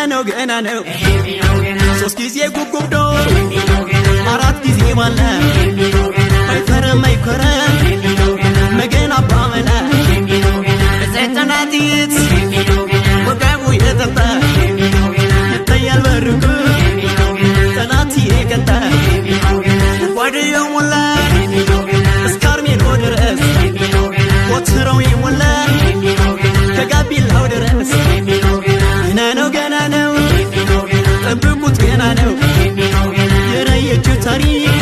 ገና ነው ሶስት ጊዜ ጉጉብዶ አራት ጊዜ ማለ አይፈረም መገና ባመላ ዘጠናቲት ወጋቡ የተጣ ይታያል በርቁ ጠላት የቀጣ ወዲያው ሞላ እስካርሜሎ ድረስ ወትረው ይሞላ ከጋቢላው ድረስ ገና ነው ጠብቁት ገና ነው የራየችው ታሪክ